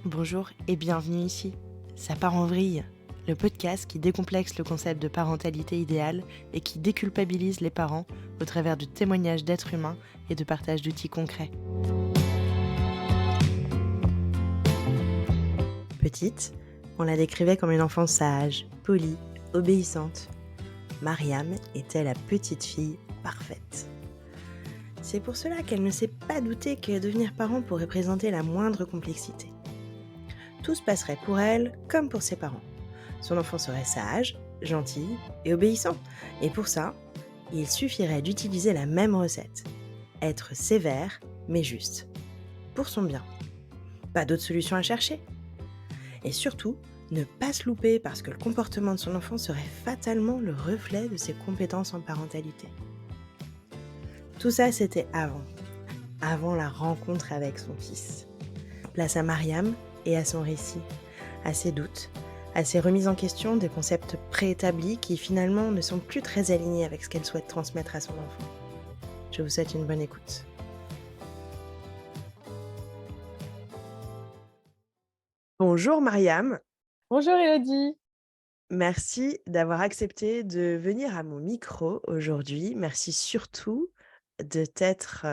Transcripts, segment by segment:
Bonjour et bienvenue ici. Ça part en vrille, le podcast qui décomplexe le concept de parentalité idéale et qui déculpabilise les parents au travers de témoignages d'êtres humains et de partage d'outils concrets. Petite, on la décrivait comme une enfant sage, polie, obéissante. Mariam était la petite fille parfaite. C'est pour cela qu'elle ne s'est pas doutée que devenir parent pourrait présenter la moindre complexité. Tout se passerait pour elle comme pour ses parents. Son enfant serait sage, gentil et obéissant. Et pour ça, il suffirait d'utiliser la même recette. Être sévère, mais juste. Pour son bien. Pas d'autre solution à chercher. Et surtout, ne pas se louper parce que le comportement de son enfant serait fatalement le reflet de ses compétences en parentalité. Tout ça, c'était avant la rencontre avec son fils. Place à Mariam et à son récit, à ses doutes, à ses remises en question des concepts préétablis qui finalement ne sont plus très alignés avec ce qu'elle souhaite transmettre à son enfant. Je vous souhaite une bonne écoute. Bonjour Mariam, Bonjour Elodie. merci d'avoir accepté de venir à mon micro aujourd'hui. Merci surtout de t'être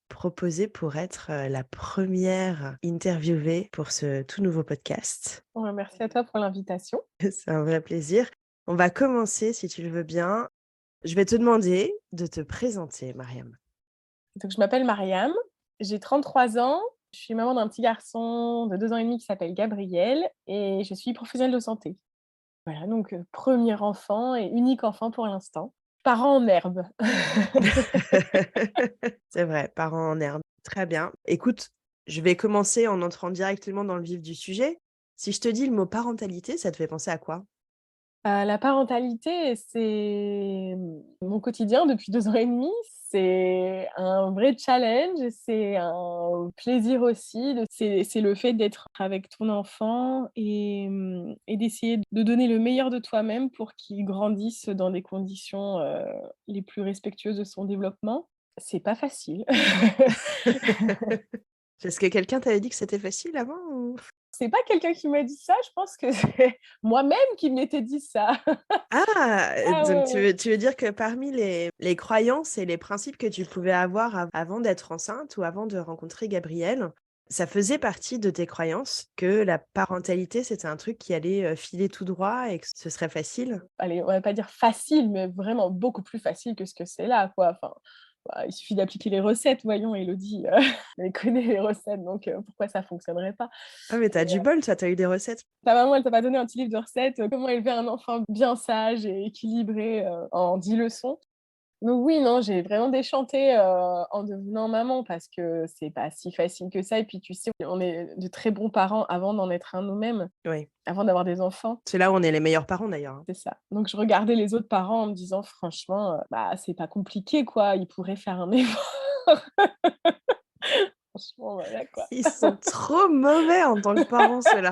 proposée pour être la première interviewée pour ce tout nouveau podcast. Merci à toi pour l'invitation. C'est un vrai plaisir. On va commencer, si tu le veux bien. Je vais te demander de te présenter, Mariam. Donc je m'appelle Mariam, j'ai 33 ans, je suis maman d'un petit garçon de 2 ans et demi qui s'appelle Gabriel et je suis professionnelle de santé. Voilà, donc 1er enfant et unique enfant pour l'instant. Parent en herbe. C'est vrai, parents en herbe. Très bien. Écoute, je vais commencer en entrant directement dans le vif du sujet. Si je te dis le mot parentalité, ça te fait penser à quoi? La parentalité, c'est, mon quotidien depuis 2 ans et demi. C'est un vrai challenge, c'est un plaisir aussi c'est le fait d'être avec ton enfant et d'essayer de donner le meilleur de toi-même pour qu'il grandisse dans des conditions, les plus respectueuses de son développement. C'est pas facile. Est-ce que quelqu'un t'avait dit que c'était facile avant ou? C'est pas quelqu'un qui m'a dit ça, je pense que c'est moi-même qui m'étais dit ça. Ah! Ah Donc ouais, tu ouais. veux tu veux dire que parmi les croyances et les principes que tu pouvais avoir avant d'être enceinte ou avant de rencontrer Gabriel, ça faisait partie de tes croyances que la parentalité, c'était un truc qui allait, filer tout droit et que ce serait facile? Allez, on va pas dire facile, mais vraiment beaucoup plus facile que ce que c'est là, quoi. Enfin, bah, il suffit d'appliquer les recettes, voyons Élodie, elle connaît les recettes, donc pourquoi ça fonctionnerait pas? Ah mais tu Et du bol toi, tu eu des recettes. ta maman, elle t'a pas donné un petit livre de recettes, comment élever un enfant bien sage et équilibré, en 10 leçons? Donc oui, non, j'ai vraiment déchanté, en devenant maman parce que c'est pas si facile que ça et puis tu sais, on est de très bons parents avant d'en être un nous-mêmes, Oui, avant d'avoir des enfants. c'est là où on est les meilleurs parents d'ailleurs, hein. C'est ça. Donc je regardais les autres parents en me disant: «Franchement, bah, c'est pas compliqué quoi, ils pourraient faire un effort». Franchement, voilà quoi. Ils sont trop mauvais en tant que parents ceux-là.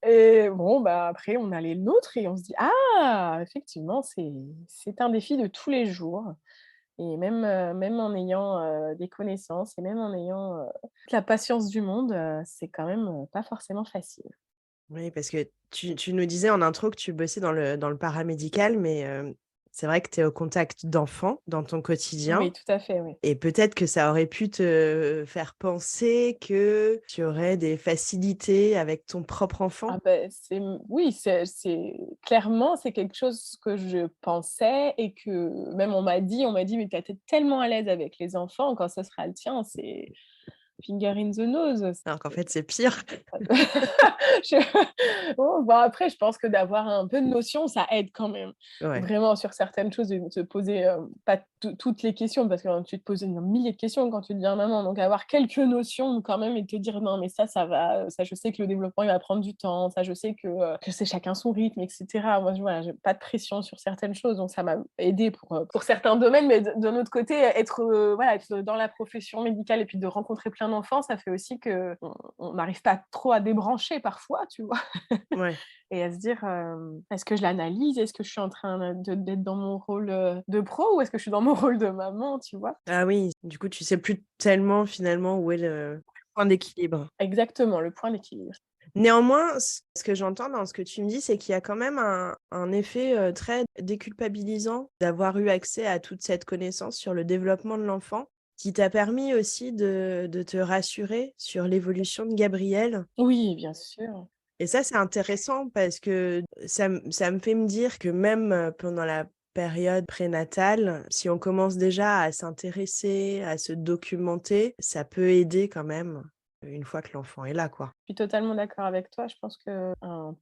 Et bon, bah, après on a les nôtres et on se dit: «Ah! Effectivement, c'est un défi de tous les jours» et même en ayant, des connaissances et même en ayant, toute la patience du monde, c'est quand même, pas forcément facile. Oui, parce que tu nous disais en intro que tu bossais dans le paramédical, mais c'est vrai que tu es au contact d'enfants dans ton quotidien Oui, tout à fait, oui. et peut-être que ça aurait pu te faire penser que tu aurais des facilités avec ton propre enfant? Ah beh, oui, c'est clairement, c'est quelque chose que je pensais et que même on m'a dit: «Mais tu es tellement à l'aise avec les enfants, quand ce sera le tien, c'est finger in the nose». Alors qu'en fait, c'est pire. Je bon, bah, après, je pense que d'avoir un peu de notion, ça aide quand même. Ouais. Vraiment sur certaines choses, de se poser, pas toutes les questions parce que, tu te poses un millier de questions quand tu deviens maman. Donc avoir quelques notions quand même et te dire: «Non mais ça va, ça je sais que le développement il va prendre du temps, ça je sais que c'est chacun son rythme» et cetera. Moi, voilà, j'ai pas de pression sur certaines choses, donc ça m'a aidée pour certains domaines. Mais d'un autre côté, être, voilà, être dans la profession médicale et puis de rencontrer plein d'enfants, ça fait aussi qu'on n'arrive pas trop à débrancher parfois, tu vois? Ouais. Et à se dire, «Est-ce que je l'analyse? Est-ce que je suis en train d'être dans mon rôle, de pro ou est-ce que je suis dans mon rôle de maman?» tu vois? Ah oui, du coup, tu sais plus tellement finalement où est Point d'équilibre. Exactement, le point d'équilibre. Néanmoins, ce que j'entends dans ce que tu me dis, c'est qu'il y a quand même un effet, très déculpabilisant d'avoir eu accès à toute cette connaissance sur le développement de l'enfant, qui t'a permis aussi de te rassurer sur l'évolution de Gabriel. Oui, bien sûr. Et ça, c'est intéressant parce que ça me fait me dire que même, pendant la période prénatale, si on commence déjà à s'intéresser, à se documenter, ça peut aider quand même, une fois que l'enfant est là, quoi. Je suis totalement d'accord avec toi. Je pense qu'un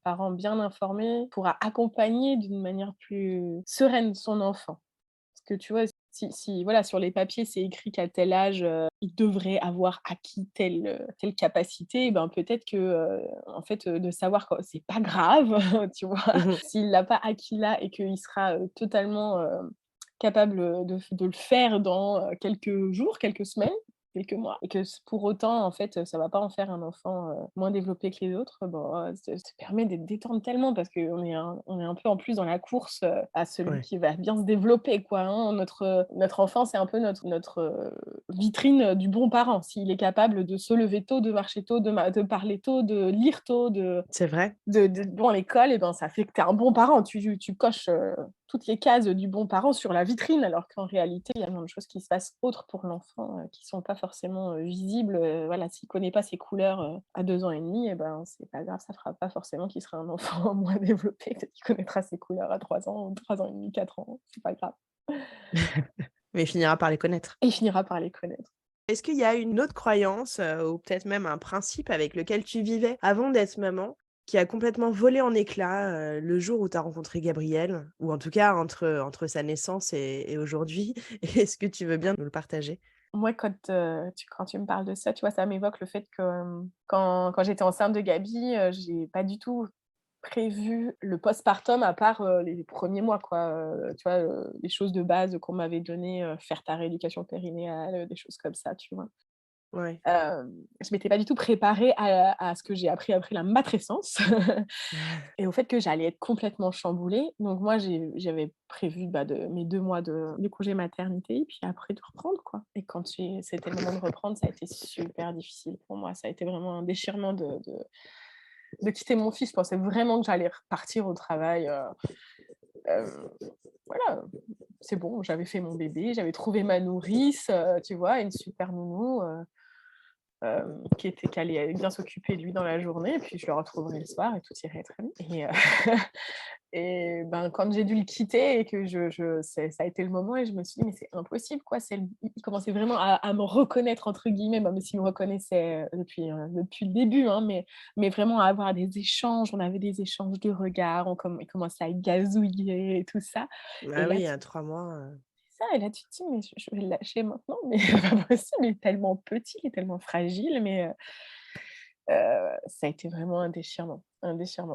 parent bien informé pourra accompagner d'une manière plus sereine son enfant. Parce que tu vois, si voilà, sur les papiers, c'est écrit qu'à tel âge, il devrait avoir acquis telle capacité, ben, peut-être que, en fait, de savoir que c'est pas grave, tu vois? Mmh. S'il l'a pas acquis là et qu'il sera, totalement, capable, de le faire dans, quelques jours, quelques semaines, quelques mois et que pour autant, en fait, ça va pas en faire un enfant, moins développé que les autres, bah, ça permet d'être détendre tellement parce qu'on est un peu en plus dans la course, à celui Ouais. qui va bien se développer quoi, hein. Notre enfant, c'est un peu notre vitrine, du bon parent. S'il est capable de se lever tôt, de marcher tôt, de parler tôt, de lire tôt, C'est vrai. de bon à l'école et ben, ça fait que tu es un bon parent. Tu coches, toutes les cases du bon parent sur la vitrine, alors qu'en réalité, il y a plein de choses qui se passent autres pour l'enfant, qui sont pas forcément, visibles, voilà, s'il connaît pas ses couleurs, à 2 ans et demi et ben, c'est pas grave, ça fera pas forcément qu'il sera un enfant moins développé. Peut-être qu'il connaîtra ses couleurs à 3 ans, 3 ans et demi, 4 ans, c'est pas grave Mais il finira par les connaître. et il finira par les connaître. Est-ce qu'il y a une autre croyance, ou peut-être même un principe avec lequel tu vivais avant d'être maman, qui a complètement volé en éclats, le jour où tu as rencontré Gabriel? Ou en tout cas entre sa naissance et aujourd'hui? Est-ce que tu veux bien nous le partager? Moi, quand tu me parles de ça, tu vois, ça m'évoque le fait que, quand j'étais enceinte de Gaby, j'ai pas du tout prévu le postpartum à part, les premiers mois quoi, tu vois, les choses de base qu'on m'avait données, faire ta rééducation périnéale, des choses comme ça, tu vois? Ouais. Je m'étais pas du tout préparée à ce que j'ai appris après la matrescence et au fait que j'allais être complètement chamboulée. Donc moi, j'avais prévu, bah, de mes 2 mois de congé maternité et puis après de reprendre, quoi. Et quand c'était le moment de reprendre, ça a été super difficile pour moi. Ça a été vraiment un déchirement de quitter mon fils. Je pensais vraiment que j'allais repartir au travail, hem, voilà, c'est bon, j'avais fait mon bébé, j'avais trouvé ma nourrice, tu vois? Une super nounou, qui allait bien s'occuper de lui dans la journée et puis je le retrouverai le soir et tout irait très bien et ben, quand j'ai dû le quitter et que ça a été le moment et je me suis dit: «Mais c'est impossible quoi». Il commençait vraiment à me «reconnaître» entre guillemets, même s'il me reconnaissait, depuis le début, hein, mais vraiment à avoir des échanges. On avait des échanges de regards, il commençait à gazouiller et tout ça et Ah là oui, tu à 3 mois, ça et là tu te dis: «Mais je vais le lâcher maintenant, mais c'est pas possible, il est tellement petit, il est tellement fragile», mais ça a été vraiment un déchirement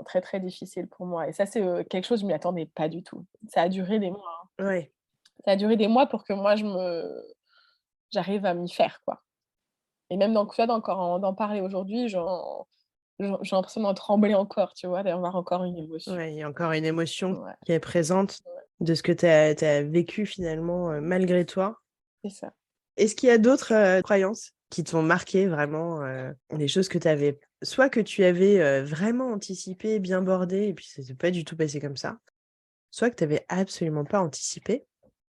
très, très difficile pour moi et ça, c'est, quelque chose je m'y attendais pas du tout. Ça a duré des mois, hein. ouais. Ça a duré des mois pour que moi j'arrive à m'y faire, quoi et même donc tu vois, d'en parler aujourd'hui, j'ai l'impression d'en trembler encore, tu vois? D'avoir encore une émotion. Ouais, il y a encore une émotion Ouais, qui est présente ouais, de ce que tu as vécu finalement, malgré toi. c'est ça. Est-ce qu'il y a d'autres, croyances qui t'ont marqué vraiment, des choses que tu avais soit que tu avais, vraiment anticipées, bien bordées et puis ça s'est pas du tout passé comme ça, soit que tu avais absolument pas anticipé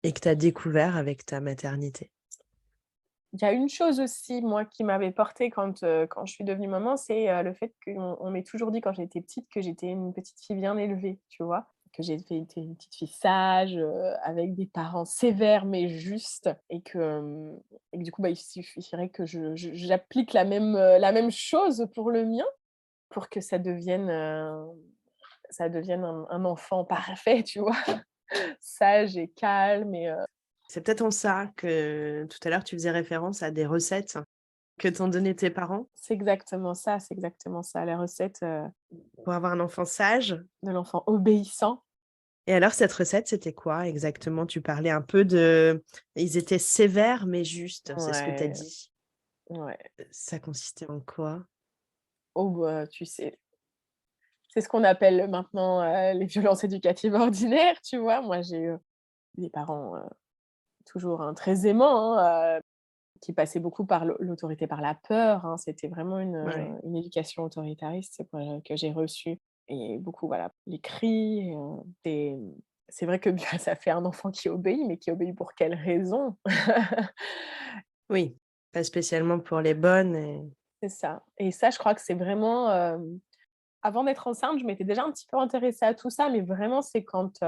et que tu as découvert avec ta maternité? Il y a une chose aussi, moi, qui m'avait portée quand je suis devenue maman, c'est, le fait qu'on m'ait toujours dit quand j'étais petite que j'étais une petite fille bien élevée, tu vois? Que été une petite fille sage, avec des parents sévères mais justes et que du coup, bah, il suffirait que j'applique la même chose pour le mien, pour que ça devienne un enfant parfait, tu vois? Sage et calme C'est peut-être en ça que tout à l'heure tu faisais référence à des recettes que t'ont donné tes parents c'est exactement ça, la recette, pour avoir un enfant sage. de l'enfant obéissant. Et alors cette recette, c'était quoi exactement? Tu parlais un peu de ils étaient sévères mais justes, c'est ce que tu as Ouais, dit. ouais. Ça consistait en quoi? Oh bah, tu sais, c'est ce qu'on appelle maintenant, les violences éducatives ordinaires, tu vois? Moi, j'ai eu des parents, toujours, hein, très aimants, hein, qui passait beaucoup par l'autorité, par la peur, hein. C'était vraiment Ouais. une éducation autoritariste que j'ai reçue et beaucoup, voilà, les cris, c'est c'est vrai que bien ça fait un enfant qui obéit, mais qui obéit pour quelle raison? Oui, pas spécialement pour les bonnes et C'est ça et ça, je crois que c'est vraiment, avant d'être enceinte, je m'étais déjà un petit peu intéressée à tout ça, mais vraiment, c'est quand,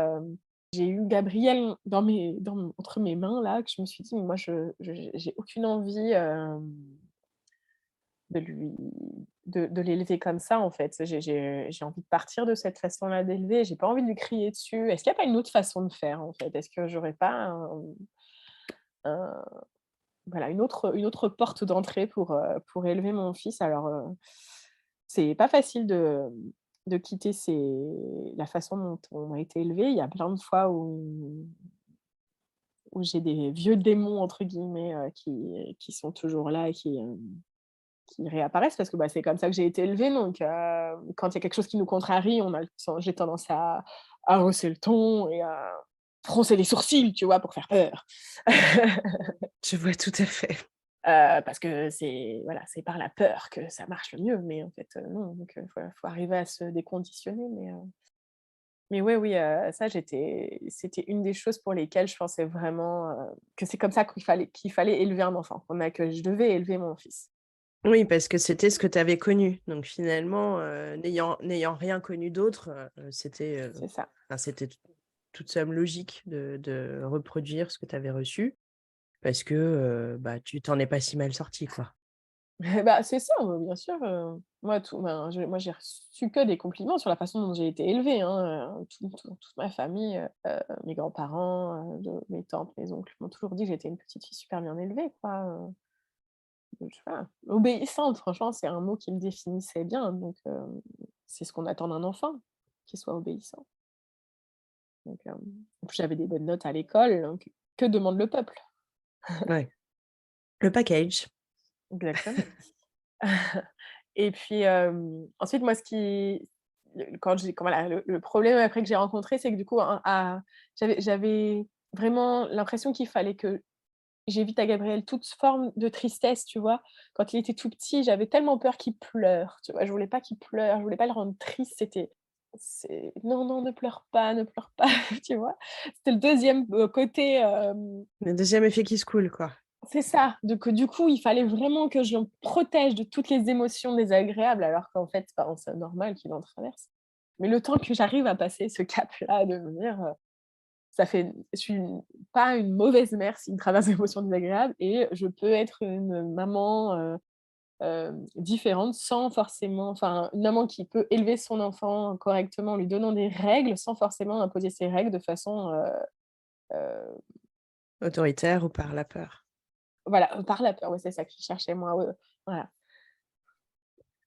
j'ai eu Gabriel entre mes mains là, que je me suis dit: «Mais moi j'ai aucune envie, de lui de l'élever comme ça, en fait. J'ai envie de partir de cette façon-là d'élever, j'ai pas envie de lui crier dessus. Est-ce qu'il y a pas une autre façon de faire, en fait? Est-ce que j'aurais pas un voilà, une autre porte d'entrée pour élever mon fils?» Alors, c'est pas facile de quitter la façon dont on a été élevé. Il y a plein de fois où j'ai des «vieux démons» entre guillemets, qui sont toujours là et qui réapparaissent parce que, bah, c'est comme ça que j'ai été élevée donc quand il y a quelque chose qui nous contrarie, on a le ten j'ai tendance à hausser le ton et à froncer les sourcils, tu vois? Pour faire peur. je vois tout à fait. Parce que c'est voilà, c'est par la peur que ça marche le mieux, mais en fait, non, donc faut arriver à se déconditionner, mais ouais, oui, ça c'était une des choses pour lesquelles je pensais vraiment, que c'est comme ça qu'il fallait élever un enfant, que je devais élever mon fils. Oui, parce que c'était ce que tu avais connu. Donc finalement, n'ayant rien connu d'autre, C'est ça. c'était toute somme logique de reproduire ce que tu avais reçu parce que, bah, tu t'en es pas si mal sorti, quoi. Bah, c'est ça, bien sûr, moi j'ai reçu que des compliments sur la façon dont j'ai été élevée, hein, toute ma famille, mes grands-parents, mes tantes, mes oncles m'ont toujours dit que j'étais une petite fille super bien élevée, quoi, donc voilà. Obéissante, franchement, c'est un mot qui me définissait bien, donc c'est ce qu'on attend d'un enfant, qu'il soit obéissant, donc en plus j'avais des bonnes notes à l'école, donc que demande le peuple? Ouais, le package. Exactement. Et puis, ensuite moi ce qui le quand j'ai quand voilà, le problème après que j'ai rencontré, c'est que du coup, hein, j'avais vraiment l'impression qu'il fallait que j'évite à Gabriel toute forme de tristesse, tu vois? Quand il était tout petit, j'avais tellement peur qu'il pleure, tu vois? Je voulais pas qu'il pleure, je voulais pas le rendre triste, c'est: «Non, non, ne pleure pas», tu vois? C'était le deuxième côté, Le deuxième effet qui se coule, quoi. c'est ça, donc du coup, il fallait vraiment que je le protège de toutes les émotions désagréables, alors qu'en fait, ben, c'est normal qu'il en traverse. Mais le temps que j'arrive à passer ce cap-là, de me dire, ça fait je suis pas une mauvaise mère s'il traverse des émotions désagréables et je peux être une maman, différente sans forcément enfin, une maman qui peut élever son enfant correctement en lui donnant des règles, sans forcément imposer ses règles de façon, heu, Autoritaire ou par la peur. voilà, par la peur, ouais, c'est ça que je cherchais moi, voilà.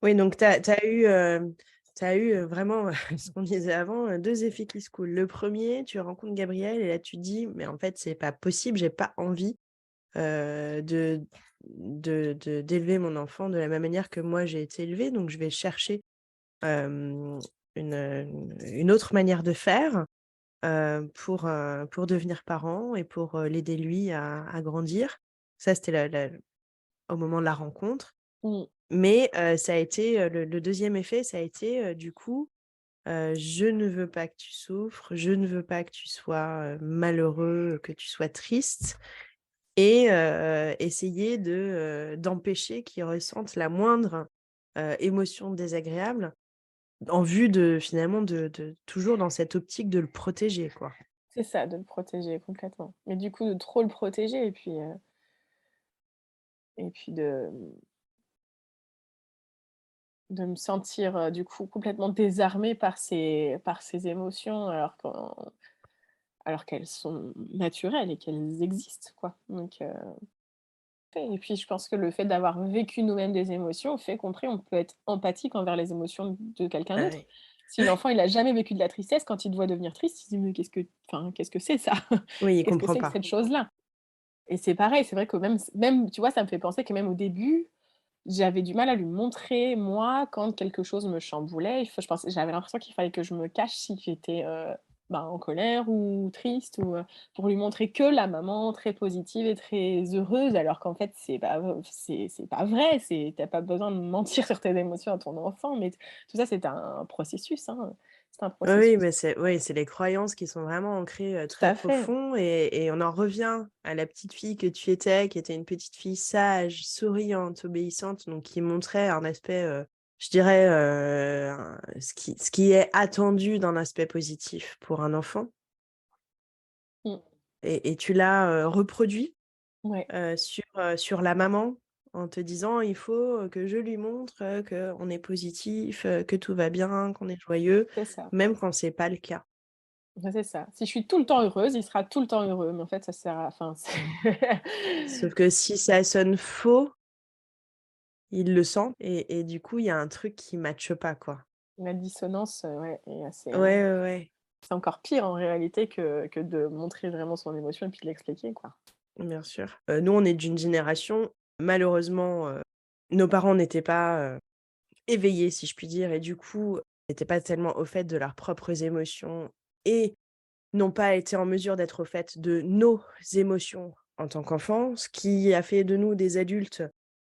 Oui, donc tu as eu, vraiment, ce qu'on disait avant, 2 effets qui se coulent. Le premier, tu rencontres Gabriel et là tu te dis: «Mais en fait, c'est pas possible, j'ai pas envie, de d'élever mon enfant de la même manière que moi j'ai été élevée, donc je vais chercher, hem, une autre manière de faire, pour devenir parent et pour, l'aider lui à grandir». Ça, c'était la au moment de la rencontre. Mmh. Mais ça a été, le 2e effet, ça a été, du coup, je ne veux pas que tu souffres, je ne veux pas que tu sois, malheureux, que tu sois triste et essayer d'empêcher qu'il ressente la moindre, émotion désagréable en vue de finalement de toujours dans cette optique de le protéger, quoi. C'est ça, de le protéger complètement. Mais du coup, de trop le protéger et puis de me sentir, du coup, complètement désarmée par ces émotions alors qu'elles sont naturelles et qu'elles existent, quoi. Donc et puis je pense que le fait d'avoir vécu nous-mêmes des émotions fait qu'après on peut être empathique envers les émotions de quelqu'un Ah d'autre. oui. Si l'enfant il a jamais vécu de la tristesse, quand il te voit devenir triste, il se dit: «Mais qu'est-ce que c'est ça? Oui, il Qu'est-ce que comprend c'est que pas. cette chose-là?» Et c'est pareil, c'est vrai que même, tu vois, ça me fait penser que même au début, j'avais du mal à lui montrer, moi, quand quelque chose me chamboulait. Il faut je pense j'avais l'impression qu'il fallait que je me cache si j'étais, en colère ou triste pour lui montrer que la maman très positive et très heureuse alors qu'en fait c'est pas vrai, tu pas besoin de mentir sur tes émotions à ton enfant, mais tout ça c'est un processus, hein, c'est un Oui, oui, processus. mais c'est oui, c'est les croyances qui sont vraiment ancrées, Tout très à fait. profond et on en revient à la petite fille que tu étais, qui était une petite fille sage, souriante, obéissante, donc qui montrait un aspect, je dirais, ce qui est attendu d'un aspect positif pour un enfant Mmh. et tu l'as, reproduit, Ouais, sur la maman en te disant: «Il faut, que je lui montre, qu'on est positif, que tout va bien, qu'on est joyeux», c'est ça. même quand c'est pas le cas. Ouais, c'est ça. Si je suis tout le temps heureuse, il sera tout le temps heureux, mais en fait ça sert à enfin c'est Sauf que si ça sonne faux, il le sent et du coup, il y a un truc qui matche pas, quoi. la dissonance, ouais est assez, Ouais, ouais, ouais, c'est encore pire en réalité que de montrer vraiment son émotion et puis de l'expliquer, quoi. bien sûr. Nous, on est d'une génération, malheureusement, nos parents n'étaient pas, éveillés, si je puis dire et du coup, n'étaient pas tellement au fait de leurs propres émotions et n'ont pas été en mesure d'être au fait de nos émotions en tant qu'enfants, ce qui a fait de nous des adultes,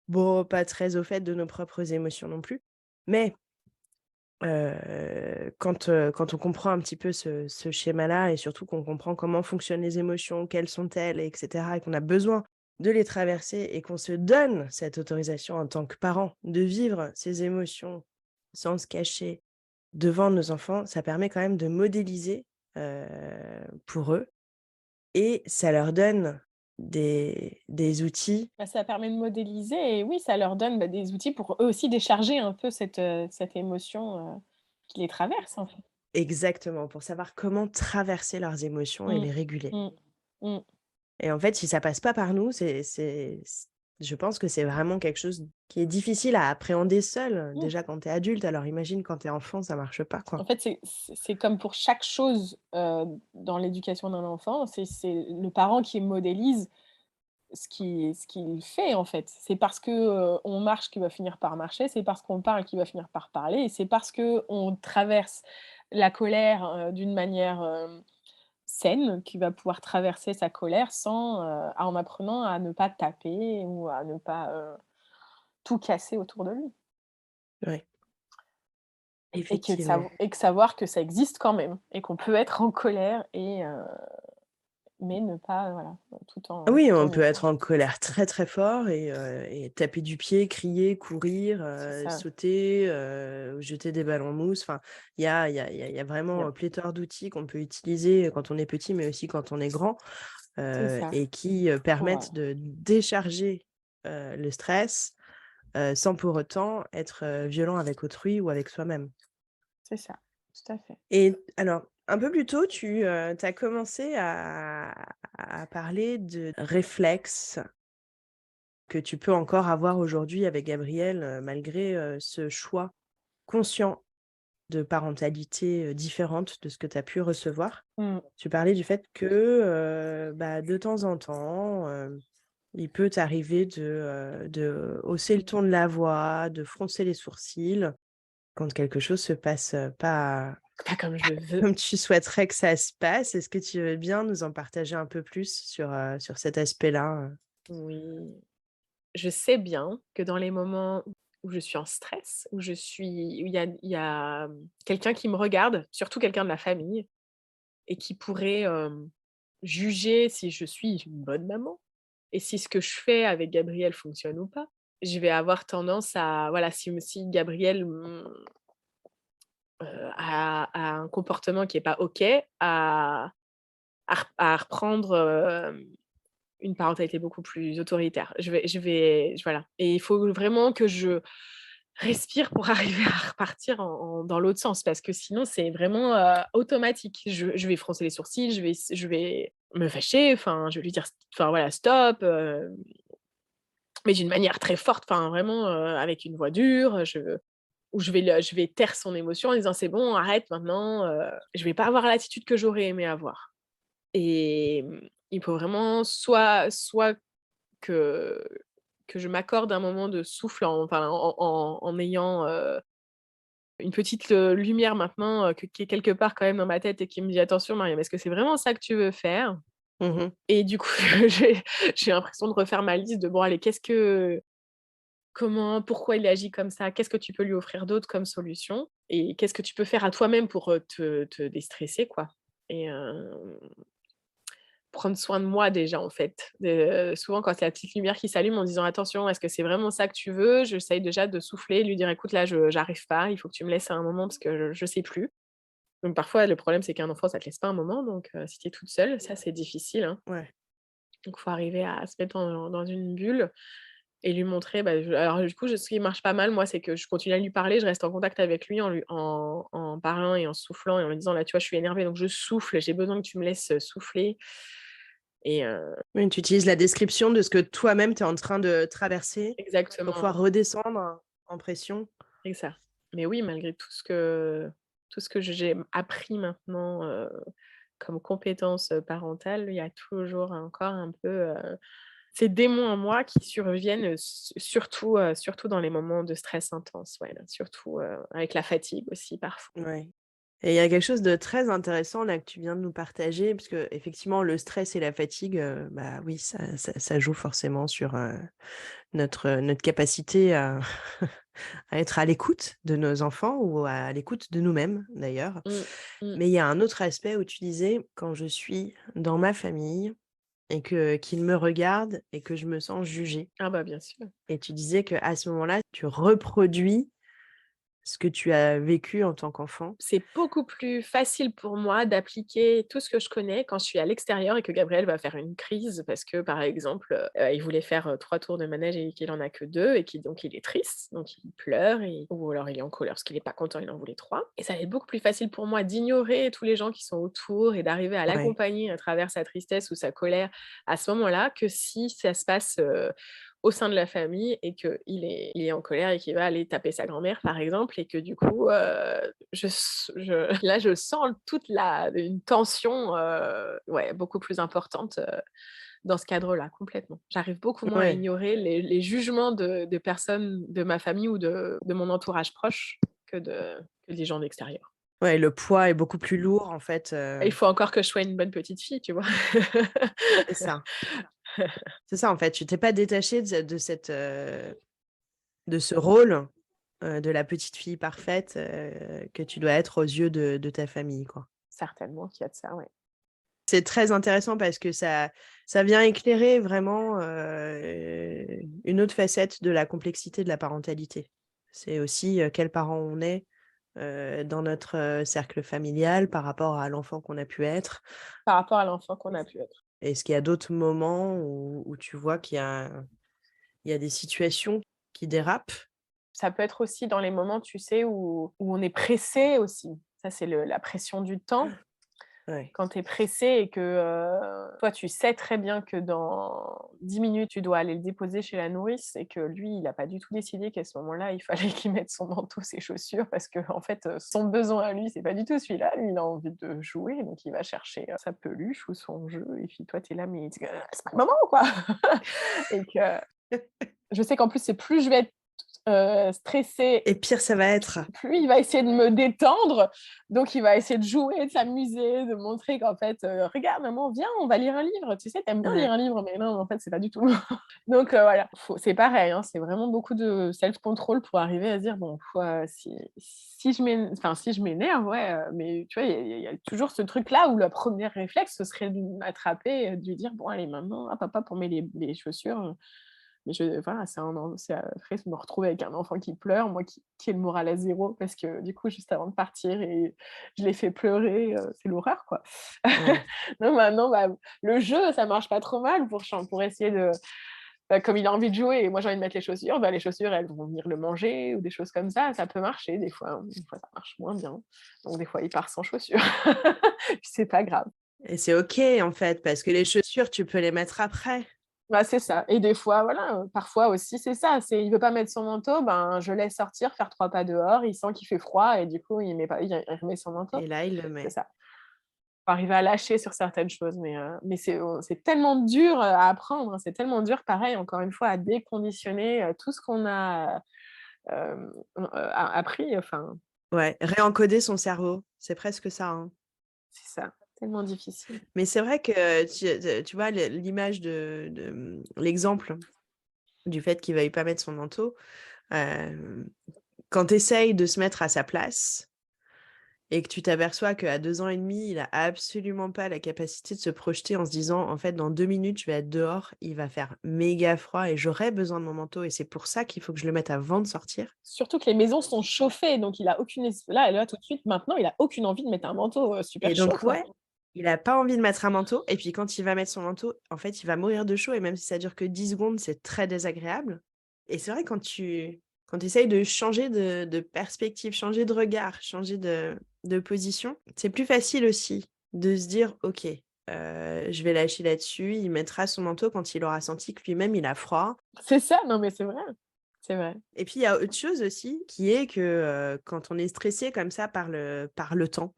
bon, pas très au fait de nos propres émotions non plus. Mais quand on comprend un petit peu ce schéma-là et surtout qu'on comprend comment fonctionnent les émotions, quelles sont-elles et cetera et qu'on a besoin de les traverser et qu'on se donne cette autorisation en tant que parents de vivre ces émotions sans se cacher devant nos enfants, ça permet quand même de modéliser, heu, pour eux et ça leur donne des outils. Bah, ça permet de modéliser et oui, ça leur donne, des outils pour eux aussi décharger un peu cette émotion, qui les traverse, en fait. Exactement, pour savoir comment traverser leurs émotions et Mmh. les réguler. Mmh. Mmh. Et en fait, si ça passe pas par nous, je pense que c'est vraiment quelque chose qui est difficile à appréhender seul, Mmh. déjà quand tu es adulte, alors imagine quand tu es enfant, ça marche pas, En quoi. fait, c'est comme pour chaque chose, dans l'éducation d'un enfant, c'est le parent qui modélise ce qu'il fait, en fait. C'est parce que, on marche qu'il va finir par marcher, c'est parce qu'on parle qu'il va finir par parler et c'est parce qu'on traverse la colère, d'une manière, saine qu'il va pouvoir traverser sa colère sans, en apprenant à ne pas taper ou à ne pas, tout casser autour de lui Ouais, et effectivement. que savoir que ça existe quand même et qu'on peut être en colère mais ne pas, voilà, Oui, tout on en peut être étant en colère très, très fort et taper du pied, crier, courir, c'est ça, sauter, jeter des ballons mousse. Enfin, il y a bien, vraiment, pléthore d'outils qu'on peut utiliser quand on est petit, mais aussi quand on est grand, c'est ça, et qui, pour, permettent de décharger, le stress, sans pour autant être, violent avec autrui ou avec soi-même. c'est ça, tout à fait. Et alors, un peu plus tôt, tu as commencé à parler de réflexes que tu peux encore avoir aujourd'hui avec Gabriel, malgré, ce choix conscient de parentalité, différente de ce que tu as pu recevoir. Mmh. Tu parlais du fait que, bah, de temps en temps, il peut t'arriver de hausser le ton de la voix, de froncer les sourcils quand quelque chose se passe, pas Pas comme je le veux. comme tu souhaiterais que ça se passe. Est-ce que tu veux bien nous en partager un peu plus sur cet aspect-là? Oui, je sais bien que dans les moments où je suis en stress, où il y a, quelqu'un qui me regarde, surtout quelqu'un de la famille et qui pourrait, juger si je suis une bonne maman et si ce que je fais avec Gabriel fonctionne ou pas. Je vais avoir tendance à voilà, si Gabriel, a un comportement qui est pas OK, à reprendre, une parentalité beaucoup plus autoritaire. Voilà et il faut vraiment que je respire pour arriver à repartir dans l'autre sens parce que sinon c'est vraiment, automatique. Je vais froncer les sourcils, je vais me fâcher, enfin, je vais lui dire enfin voilà stop, mais d'une manière très forte, enfin vraiment, avec une voix dure, je vais taire son émotion en disant: «C'est bon, arrête maintenant», je vais pas avoir l'attitude que j'aurais aimé avoir et il faut vraiment soit que que je m'accorde un moment de souffle en enfin en ayant, une petite, lumière maintenant, qui est quelque part quand même dans ma tête et qui me dit: «Attention Mariam, est-ce que c'est vraiment ça que tu veux faire?» Mmh. Et du coup, j'ai j'ai l'impression de refaire ma liste de: «Bon allez, pourquoi il agit comme ça? Qu'est-ce que tu peux lui offrir d'autre comme solution? Et qu'est-ce que tu peux faire à toi-même pour, te déstresser quoi?» Et prendre soin de moi déjà en fait. Souvent quand c'est la petite lumière qui s'allume en disant: «Attention, est-ce que c'est vraiment ça que tu veux?» J'essaye déjà de souffler, de lui dire: «Écoute là, je j'arrive pas, il faut que tu me laisses un moment parce que je sais plus». Donc parfois le problème c'est qu'un enfant ça te laisse pas un moment donc si tu es toute seule, ça c'est difficile, hein. Ouais. Donc faut arriver à se mettre dans une bulle et lui montrer, bah, alors du coup, ce qui marche pas mal, moi, c'est que je continue à lui parler, je reste en contact avec lui en parlant et en soufflant et en lui disant: «Là, tu vois, je suis énervée, donc je souffle, j'ai besoin que tu me laisses, souffler» et Oui, tu utilises la description de ce que toi-même tu es en train de traverser pour pouvoir exactement, redescendre en pression. c'est ça. Mais oui, malgré tout ce que j'ai appris maintenant, comme compétences, parentales, il y a toujours encore un peu, ces démons en moi qui surviennent, surtout dans les moments de stress intense, ouais, là, surtout, avec la fatigue aussi parfois. Ouais. Et il y a quelque chose de très intéressant là que tu viens de nous partager, puisque effectivement le stress et la fatigue, bah oui, ça joue forcément sur, notre capacité à à être à l'écoute de nos enfants ou à l'écoute de nous-mêmes d'ailleurs. Mmh. Mmh. Mais il y a un autre aspect où tu disais: «Quand je suis dans ma famille et que qu'ils me regardent et que je me sens jugée», Ah bah, bien sûr. et tu disais qu'à ce moment-là, tu reproduis ce que tu as vécu en tant qu'enfant. C'est beaucoup plus facile pour moi d'appliquer tout ce que je connais quand je suis à l'extérieur et que Gabriel va faire une crise parce que, par exemple, il voulait faire, 3 tours de manège et qu'il en a que 2 et donc il est triste, donc il pleure ou alors il est en colère parce qu'il est pas content, il en voulait 3 et ça va être beaucoup plus facile pour moi d'ignorer tous les gens qui sont autour et d'arriver à Ouais, l'accompagner à travers sa tristesse ou sa colère à ce moment-là que si ça se passe, au sein de la famille et qu'il est en colère et qu'il va aller taper sa grand-mère, par exemple et que du coup, je sens une tension, ouais, beaucoup plus importante, dans ce cadre-là, complètement. J'arrive beaucoup moins à ouais, ignorer les jugements de personnes de ma famille ou de mon entourage proche que des gens d'extérieur. ouais, le poids est beaucoup plus lourd en fait, Il faut encore que je sois une bonne petite fille, tu vois? c'est ça. C'est ça en fait, tu t'es pas détaché de ce rôle, de la petite fille parfaite, que tu dois être aux yeux de ta famille, quoi. Certainement qu'il y a de ça, ouais. C'est très intéressant parce que ça vient éclairer vraiment, une autre facette de la complexité de la parentalité. C'est aussi, quels parents on est, dans notre, cercle familial par rapport à l'enfant qu'on a pu être. Par rapport à l'enfant qu'on a pu être. Est-ce qu'il y a d'autres moments où tu vois il y a des situations qui dérapent? Ça peut être aussi dans les moments, tu sais, où on est pressé aussi. Ça, c'est la pression du temps. Ouais. Quand tu es pressé et que, toi, tu sais très bien que dans 10 minutes, tu dois aller le déposer chez la nourrice et que lui, il n'a pas du tout décidé qu'à ce moment-là, il fallait qu'il mette son manteau, ses chaussures parce qu'en fait, son besoin à lui, c'est pas du tout celui-là. Lui, il a envie de jouer, donc il va chercher, sa peluche ou son jeu et puis toi, tu es là: «Mais c'est pas le moment, quoi!» et que je sais qu'en plus, c'est plus je vais être, stressée Et pire ça va être. plus il va essayer de me détendre, donc il va essayer de jouer, de s'amuser, de montrer qu'en fait, «Regarde maman, viens, on va lire un livre. Tu sais, tu aimes bien lire Ouais. un livre», mais non, en fait, c'est pas du tout. Donc voilà, c'est pareil, hein, c'est vraiment beaucoup de self control pour arriver à se dire: «Bon, si je m'énerve, ouais, mais tu vois, il y a toujours ce truc-là où le premier réflexe, ce serait de m'attraper, de lui dire: "Bon allez maintenant, hop, hop, hop, on met les chaussures, mais voilà, c'est après me retrouver avec un enfant qui pleure, moi qui ai le moral à zéro parce que du coup, juste avant de partir et je l'ai fait pleurer, c'est l'horreur, quoi. Ouais. Donc maintenant, bah, le jeu, ça marche pas trop mal pour essayer de comme il a envie de jouer et moi j'ai envie de mettre les chaussures, bah, les chaussures, elles vont venir le manger ou des choses comme ça peut marcher des fois, hein. Des fois ça marche moins bien. Donc des fois, il part sans chaussures. Puis c'est pas grave. Et c'est OK en fait, parce que les chaussures, tu peux les mettre après. Bah, c'est ça et des fois, voilà, parfois aussi c'est ça, il veut pas mettre son manteau, ben, je laisse sortir, faire 3 pas dehors, il sent qu'il fait froid et du coup, il remet son manteau. Et là, il le C'est met. ça. Faut arriver à lâcher sur certaines choses, mais c'est tellement dur, à apprendre, hein, c'est tellement dur, pareil, encore une fois, à déconditionner, tout ce qu'on a, appris, enfin Ouais, réencoder son cerveau, c'est presque ça, hein. C'est ça, tellement difficile. Mais c'est vrai que tu vois l'image l'exemple du fait qu'il veuille pas mettre son manteau, hem, quand tu essayes de se mettre à sa place et que tu t'aperçois qu'à 2 ans et demi, il a absolument pas la capacité de se projeter en se disant: «En fait, dans 2 minutes, je vais être dehors, il va faire méga froid et j'aurai besoin de mon manteau et c'est pour ça qu'il faut que je le mette avant de sortir». Surtout que les maisons sont chauffées, donc il a aucune là, tout de suite, maintenant, il a aucune envie de mettre un manteau, super Et chaud, donc quoi. ouais, il a pas envie de mettre un manteau et puis quand il va mettre son manteau, en fait, il va mourir de chaud et même si ça dure que 10 secondes, c'est très désagréable et c'est vrai quand tu essayes de changer de perspective, changer de regard, changer de position, c'est plus facile aussi de se dire: «OK, je vais lâcher là-dessus, il mettra son manteau quand il aura senti que lui-même il a froid». C'est ça, non, mais c'est vrai. Et puis il y a autre chose aussi qui est que, quand on est stressé comme ça par le temps,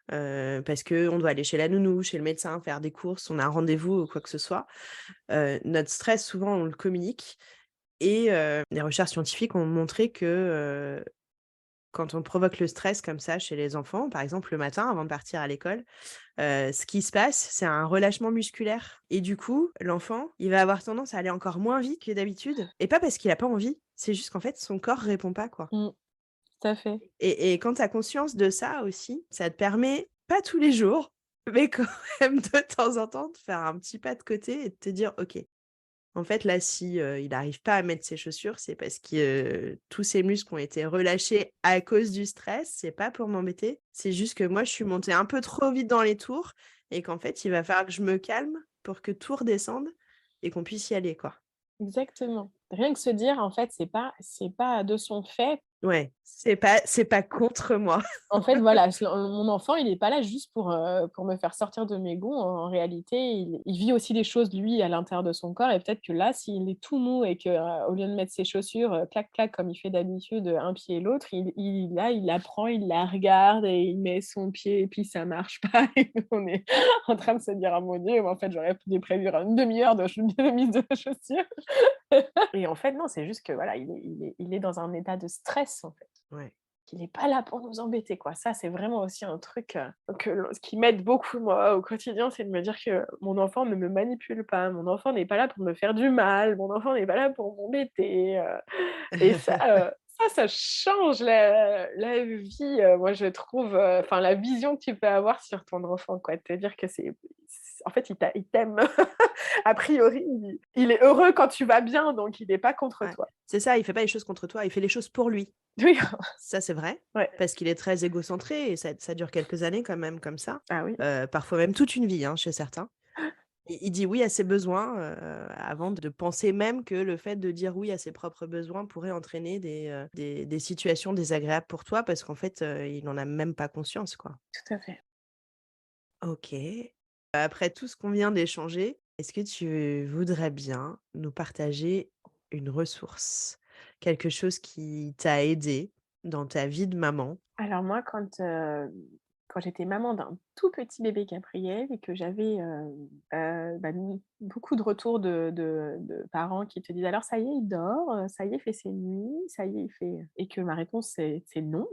parce qu'on doit aller chez la nounou, chez le médecin, faire des courses, on a un rendez-vous ou quoi que ce soit. Notre stress, souvent, on le communique et les recherches scientifiques ont montré que, quand on provoque le stress comme ça chez les enfants, par exemple le matin avant de partir à l'école, ce qui se passe, c'est un relâchement musculaire et du coup, l'enfant, il va avoir tendance à aller encore moins vite que d'habitude et pas parce qu'il a pas envie, c'est juste qu'en fait, son corps répond pas, quoi. Mmh, tout à fait. Et quand tu as conscience de ça aussi, ça te permet, pas tous les jours, mais quand même de temps en temps, de faire un petit pas de côté et de te dire: «OK, en fait là si, il n'arrive pas à mettre ses chaussures, c'est parce que, tous ses muscles ont été relâchés à cause du stress, c'est pas pour m'embêter, c'est juste que moi je suis montée un peu trop vite dans les tours et qu'en fait il va falloir que je me calme pour que tout redescende et qu'on puisse y aller, quoi». Exactement. Rien que se dire, en fait, c'est pas de son fait. Ouais, c'est pas contre moi. En fait, voilà, mon enfant, il est pas là juste pour me faire sortir de mes gonds. En réalité, il vit aussi des choses, lui, à l'intérieur de son corps et peut-être que là, s'il est tout mou et que, au lieu de mettre ses chaussures, clac, clac, comme il fait d'habitude, un pied et l'autre, il la prend, il la regarde et il met son pied et puis ça marche pas et nous, on est en train de se dire: «Ah mon Dieu, mais en fait, j'aurais dû prévoir une demi-heure de mise de chaussures». Et en fait, non, c'est juste que, voilà, il est dans un état de stress, en fait. Ouais. Il est pas là pour nous embêter, quoi. Ça, c'est vraiment aussi un truc, ce qui m'aide beaucoup, moi, au quotidien, c'est de me dire que mon enfant ne me manipule pas, mon enfant n'est pas là pour me faire du mal, mon enfant n'est pas là pour m'embêter, et ça, ça change la vie, moi, je trouve, enfin, la vision que tu peux avoir sur ton enfant, quoi. De te dire que en fait, il t'aime. A priori, il est heureux quand tu vas bien, donc il est pas contre Ouais, toi. c'est ça, il fait pas les choses contre toi, il fait les choses pour lui. Oui, Ça, c'est vrai, ouais. parce qu'il est très égocentré et ça dure quelques années quand même comme ça, Ah oui, parfois même toute une vie, hein, chez certains. Il dit oui à ses besoins, avant de penser même que le fait de dire oui à ses propres besoins pourrait entraîner des situations désagréables pour toi parce qu'en fait, il en a même pas conscience, quoi. tout à fait. OK. Après tout ce qu'on vient d'échanger, est-ce que tu voudrais bien nous partager une ressource? Quelque chose qui t'a aidé dans ta vie de maman? Alors moi, quand j'étais maman d'un tout petit bébé Gabriel et que j'avais, bah, beaucoup de retours de parents qui te disent: «Alors ça y est, il dort, ça y est, il fait ses nuits, ça y est, il fait» et que ma réponse c'est «Non»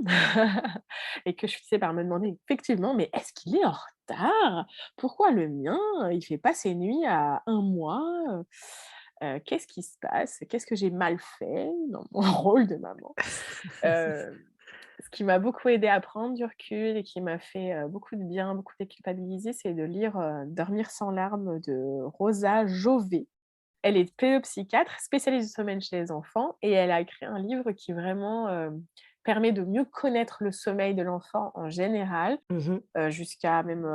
et que je finissais par me demander effectivement: «Mais est-ce qu'il est en retard? Pourquoi le mien, il fait pas ses nuits à 1 mois, qu'est-ce qui se passe? Qu'est-ce que j'ai mal fait dans mon rôle de maman?» Heu, Ce qui m'a beaucoup aidée à prendre du recul et qui m'a fait, beaucoup de bien, beaucoup déculpabiliser, c'est de lire, «Dormir sans larmes» de Rosa Jové. Elle est pédopsychiatre, spécialiste du sommeil chez les enfants et elle a écrit un livre qui vraiment, permet de mieux connaître le sommeil de l'enfant en général, Mmh. jusqu'à même,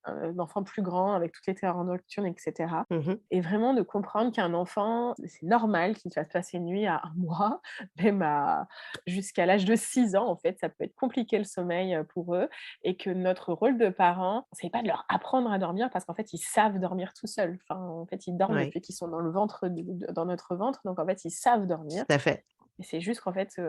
un enfant plus grand avec toutes les terreurs nocturnes et cetera Mmh. et vraiment de comprendre qu'un enfant, c'est normal qu'il fasse pas ses nuits à 1 mois, même à jusqu'à l'âge de 6 ans, en fait, ça peut être compliqué le sommeil, pour eux et que notre rôle de parent, c'est pas de leur apprendre à dormir parce qu'en fait, ils savent dormir tout seuls. Enfin, en fait, ils dorment Ouais, depuis qu'ils sont dans le ventre dans notre ventre, donc en fait, ils savent dormir tout à fait. et c'est juste qu'en fait,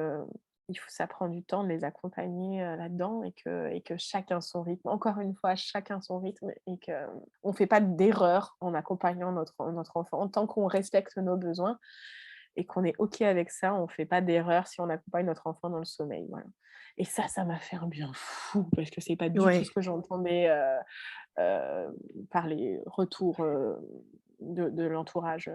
ça prend du temps de les accompagner, là-dedans et que chacun son rythme. Encore une fois, chacun son rythme et qu'on fait pas d'erreur en accompagnant notre enfant tant qu'on respecte nos besoins et qu'on est OK avec ça. On fait pas d'erreur si on accompagne notre enfant dans le sommeil, voilà. Et ça m'a fait un bien fou parce que c'est pas du tout ce Ouais, que j'entendais, par les retours, de l'entourage,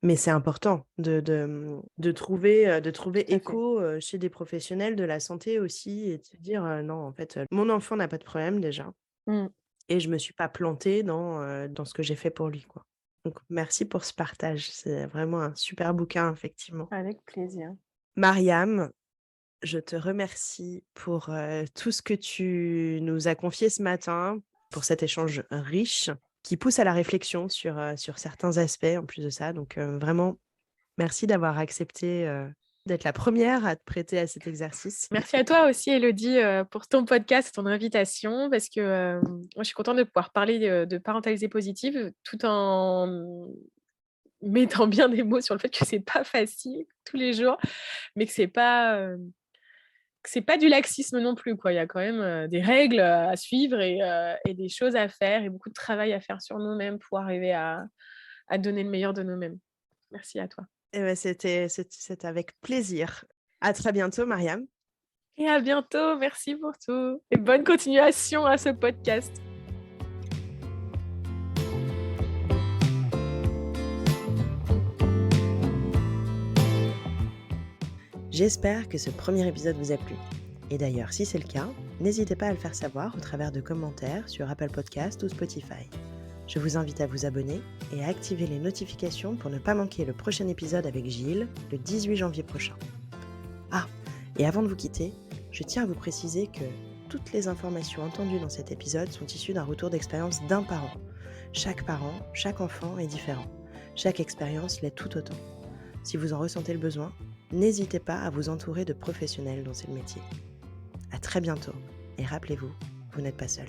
mais c'est important de trouver tout à fait. écho, chez des professionnels de la santé aussi et de se dire: «Non, en fait, mon enfant n'a pas de problème déjà Mmh. et je me suis pas plantée dans ce que j'ai fait pour lui, quoi». Donc merci pour ce partage, c'est vraiment un super bouquin, effectivement. Avec plaisir. Mariam, je te remercie pour, tout ce que tu nous as confié ce matin, pour cet échange riche qui pousse à la réflexion sur certains aspects en plus de ça. Donc, vraiment merci d'avoir accepté, d'être la première à te prêter à cet exercice. Merci à toi aussi Elodie, pour ton podcast et ton invitation parce que, moi je suis contente de pouvoir parler, de parentalité positive tout en mettant bien des mots sur le fait que c'est pas facile tous les jours, mais que c'est pas du laxisme non plus, quoi. Il y a quand même, des règles, à suivre et des choses à faire et beaucoup de travail à faire sur nous-mêmes pour arriver à donner le meilleur de nous-mêmes. Merci à toi Et bah, c'était avec plaisir. À très bientôt, Mariam. et à bientôt. Merci pour tout et bonne continuation à ce podcast. J'espère que ce premier épisode vous a plu. Et d'ailleurs, si c'est le cas, n'hésitez pas à le faire savoir au travers de commentaires sur Apple Podcast ou Spotify. Je vous invite à vous abonner et à activer les notifications pour ne pas manquer le prochain épisode avec Gilles, le 18 janvier prochain. Ah, et avant de vous quitter, je tiens à vous préciser que toutes les informations entendues dans cet épisode sont issues d'un retour d'expérience d'un parent. Chaque parent, chaque enfant est différent. Chaque expérience l'est tout autant. Si vous en ressentez le besoin, n'hésitez pas à vous entourer de professionnels dont c'est le métier. À très bientôt et rappelez-vous, vous n'êtes pas seul.